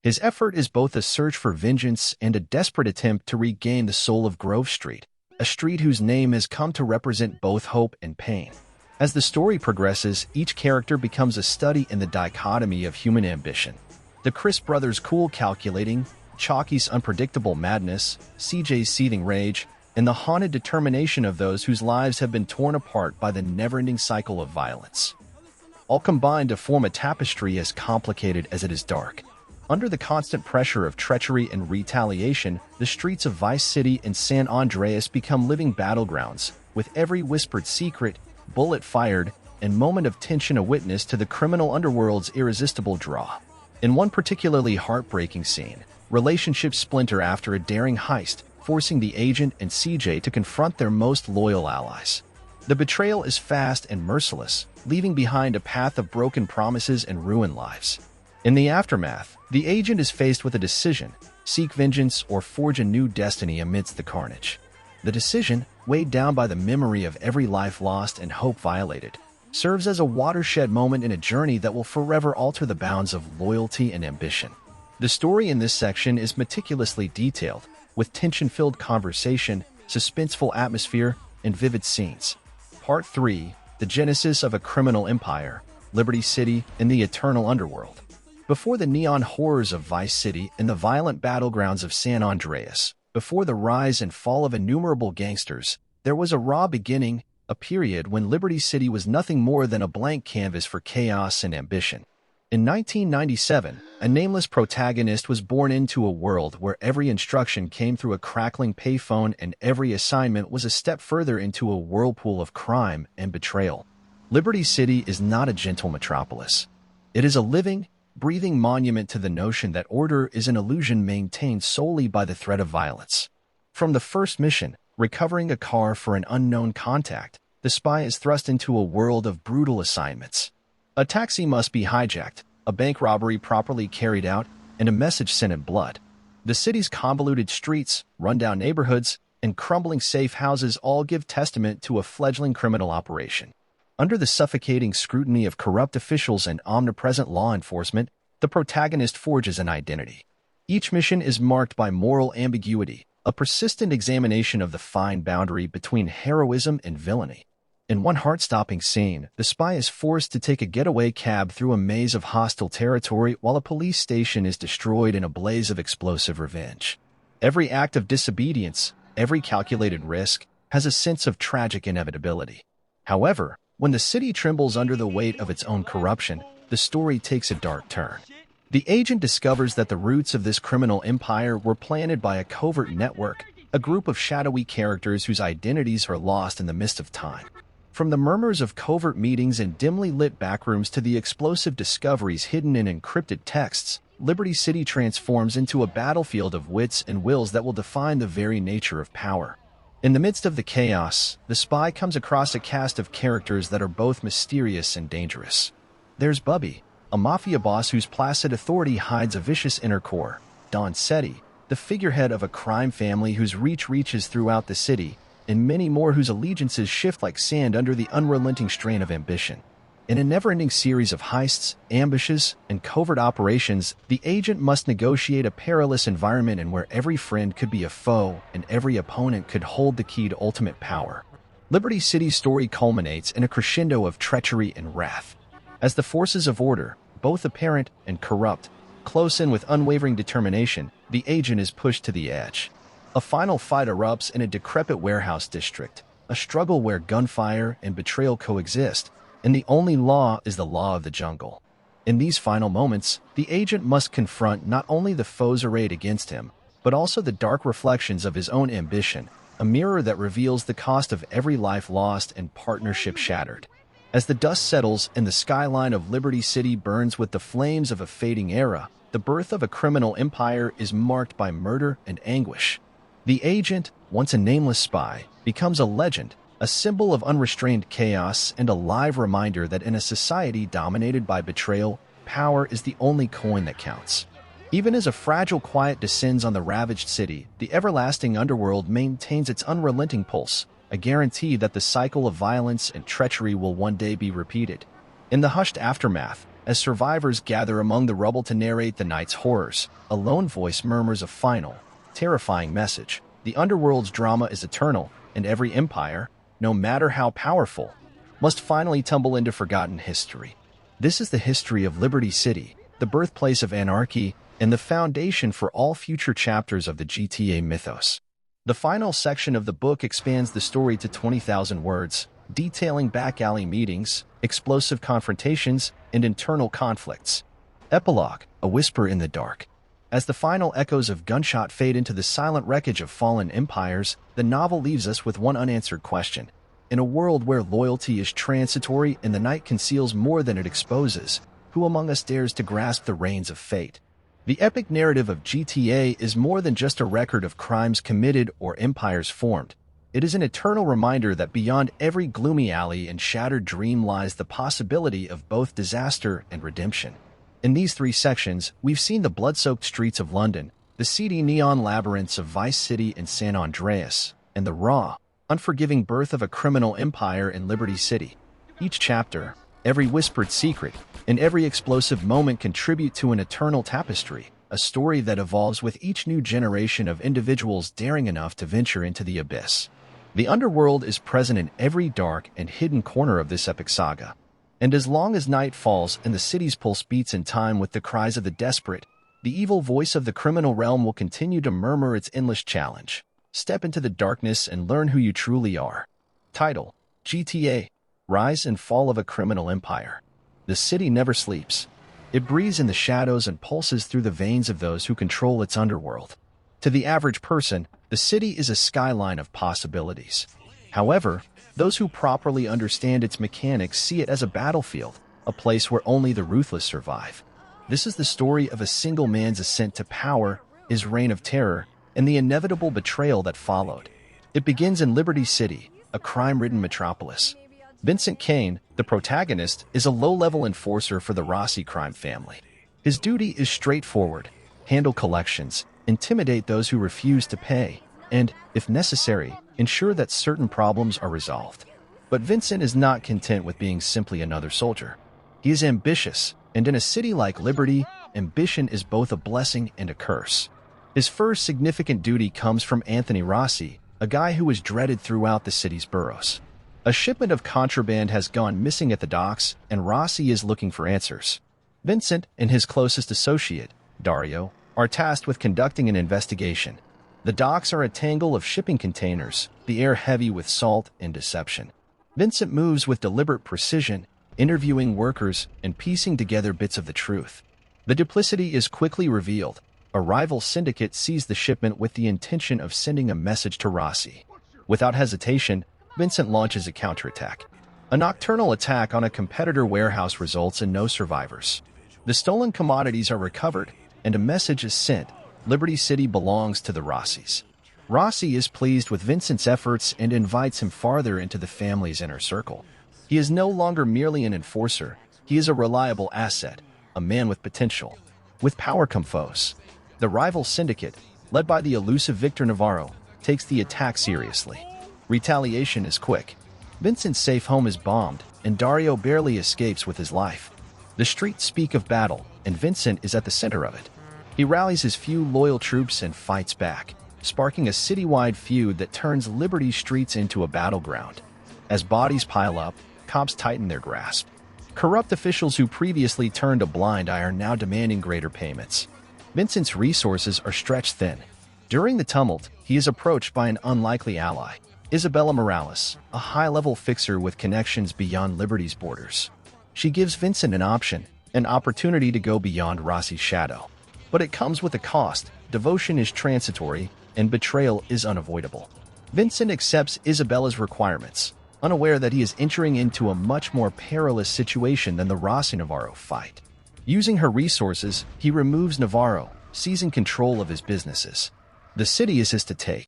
His effort is both a search for vengeance and a desperate attempt to regain the soul of Grove Street, a street whose name has come to represent both hope and pain. As the story progresses, each character becomes a study in the dichotomy of human ambition. The Chris brothers' cool calculating, Chalky's unpredictable madness, CJ's seething rage, and the haunted determination of those whose lives have been torn apart by the never-ending cycle of violence. All combined to form a tapestry as complicated as it is dark. Under the constant pressure of treachery and retaliation, the streets of Vice City and San Andreas become living battlegrounds, with every whispered secret, bullet fired, and moment of tension a witness to the criminal underworld's irresistible draw. In one particularly heartbreaking scene, relationships splinter after a daring heist, forcing the agent and CJ to confront their most loyal allies. The betrayal is fast and merciless, leaving behind a path of broken promises and ruined lives. In the aftermath, the agent is faced with a decision: seek vengeance or forge a new destiny amidst the carnage. The decision, weighed down by the memory of every life lost and hope violated, serves as a watershed moment in a journey that will forever alter the bounds of loyalty and ambition. The story in this section is meticulously detailed, with tension-filled conversation, suspenseful atmosphere, and vivid scenes. Part 3, The Genesis of a Criminal Empire, Liberty City, and the Eternal Underworld. Before the neon horrors of Vice City and the violent battlegrounds of San Andreas, before the rise and fall of innumerable gangsters, there was a raw beginning, a period when Liberty City was nothing more than a blank canvas for chaos and ambition. In 1997, a nameless protagonist was born into a world where every instruction came through a crackling payphone and every assignment was a step further into a whirlpool of crime and betrayal. Liberty City is not a gentle metropolis. It is a living, breathing monument to the notion that order is an illusion maintained solely by the threat of violence. From the first mission, recovering a car for an unknown contact, the spy is thrust into a world of brutal assignments. A taxi must be hijacked, a bank robbery properly carried out, and a message sent in blood. The city's convoluted streets, rundown neighborhoods, and crumbling safe houses all give testament to a fledgling criminal operation. Under the suffocating scrutiny of corrupt officials and omnipresent law enforcement, the protagonist forges an identity. Each mission is marked by moral ambiguity, a persistent examination of the fine boundary between heroism and villainy. In one heart-stopping scene, the spy is forced to take a getaway cab through a maze of hostile territory while a police station is destroyed in a blaze of explosive revenge. Every act of disobedience, every calculated risk, has a sense of tragic inevitability. However, when the city trembles under the weight of its own corruption, the story takes a dark turn. The agent discovers that the roots of this criminal empire were planted by a covert network, a group of shadowy characters whose identities are lost in the mist of time. From the murmurs of covert meetings in dimly lit backrooms to the explosive discoveries hidden in encrypted texts, Liberty City transforms into a battlefield of wits and wills that will define the very nature of power. In the midst of the chaos, the spy comes across a cast of characters that are both mysterious and dangerous. There's Bubby, a mafia boss whose placid authority hides a vicious inner core; Don Setti, the figurehead of a crime family whose reach reaches throughout the city; and many more whose allegiances shift like sand under the unrelenting strain of ambition. In a never-ending series of heists, ambushes, and covert operations, the agent must negotiate a perilous environment in where every friend could be a foe and every opponent could hold the key to ultimate power. Liberty City's story culminates in a crescendo of treachery and wrath. As the forces of order, both apparent and corrupt, close in with unwavering determination, the agent is pushed to the edge. A final fight erupts in a decrepit warehouse district, a struggle where gunfire and betrayal coexist, and the only law is the law of the jungle. In these final moments, the agent must confront not only the foes arrayed against him, but also the dark reflections of his own ambition, a mirror that reveals the cost of every life lost and partnership shattered. As the dust settles and the skyline of Liberty City burns with the flames of a fading era, the birth of a criminal empire is marked by murder and anguish. The agent, once a nameless spy, becomes a legend, a symbol of unrestrained chaos and a live reminder that in a society dominated by betrayal, power is the only coin that counts. Even as a fragile quiet descends on the ravaged city, the everlasting underworld maintains its unrelenting pulse, a guarantee that the cycle of violence and treachery will one day be repeated. In the hushed aftermath, As survivors gather among the rubble to narrate the night's horrors, a lone voice murmurs a final, terrifying message. The underworld's drama is eternal, and every empire, no matter how powerful, must finally tumble into forgotten history. This is the history of Liberty City, the birthplace of anarchy, and the foundation for all future chapters of the GTA mythos. The final section of the book expands the story to 20,000 words, detailing back-alley meetings, explosive confrontations, and internal conflicts. Epilogue, a whisper in the dark. As the final echoes of gunshot fade into the silent wreckage of fallen empires, the novel leaves us with one unanswered question. In a world where loyalty is transitory and the night conceals more than it exposes, who among us dares to grasp the reins of fate? The epic narrative of GTA is more than just a record of crimes committed or empires formed. It is an eternal reminder that beyond every gloomy alley and shattered dream lies the possibility of both disaster and redemption. In these 3 sections, we've seen the blood-soaked streets of London, the seedy neon labyrinths of Vice City and San Andreas, and the raw, unforgiving birth of a criminal empire in Liberty City. Each chapter, every whispered secret, and every explosive moment contribute to an eternal tapestry, a story that evolves with each new generation of individuals daring enough to venture into the abyss. The underworld is present in every dark and hidden corner of this epic saga. And as long as night falls and the city's pulse beats in time with the cries of the desperate, the evil voice of the criminal realm will continue to murmur its endless challenge. Step into the darkness and learn who you truly are. Title: GTA: Rise and Fall of a Criminal Empire. The city never sleeps. It breathes in the shadows and pulses through the veins of those who control its underworld. To the average person, the city is a skyline of possibilities. However, those who properly understand its mechanics see it as a battlefield, a place where only the ruthless survive. This is the story of a single man's ascent to power, his reign of terror, and the inevitable betrayal that followed. It begins in Liberty City, a crime-ridden metropolis. Vincent Kane, the protagonist, is a low-level enforcer for the Rossi crime family. His duty is straightforward: handle collections, intimidate those who refuse to pay, and, if necessary, ensure that certain problems are resolved. But Vincent is not content with being simply another soldier. He is ambitious, and in a city like Liberty, ambition is both a blessing and a curse. His first significant duty comes from Anthony Rossi, a guy who is dreaded throughout the city's boroughs. A shipment of contraband has gone missing at the docks, and Rossi is looking for answers. Vincent and his closest associate, Dario, are tasked with conducting an investigation. The docks are a tangle of shipping containers, the air heavy with salt and deception. Vincent moves with deliberate precision, interviewing workers and piecing together bits of the truth. The duplicity is quickly revealed. A rival syndicate seized the shipment with the intention of sending a message to Rossi. Without hesitation, Vincent launches a counterattack. A nocturnal attack on a competitor warehouse results in no survivors. The stolen commodities are recovered, and a message is sent: Liberty City belongs to the Rossis. Rossi is pleased with Vincent's efforts and invites him farther into the family's inner circle. He is no longer merely an enforcer. He is a reliable asset, a man with potential. With power come foes. The rival syndicate, led by the elusive Victor Navarro, takes the attack seriously. Retaliation is quick. Vincent's safe home is bombed, and Dario barely escapes with his life. The streets speak of battle, and Vincent is at the center of it. He rallies his few loyal troops and fights back, sparking a citywide feud that turns Liberty streets into a battleground. As bodies pile up, cops tighten their grasp. Corrupt officials who previously turned a blind eye are now demanding greater payments. Vincent's resources are stretched thin. During the tumult, he is approached by an unlikely ally, Isabella Morales, a high-level fixer with connections beyond Liberty's borders. She gives Vincent an opportunity to go beyond Rossi's shadow. But it comes with a cost. Devotion is transitory, and betrayal is unavoidable. Vincent accepts Isabella's requirements, unaware that he is entering into a much more perilous situation than the Rossi-Navarro fight. Using her resources, he removes Navarro, seizing control of his businesses. The city is his to take,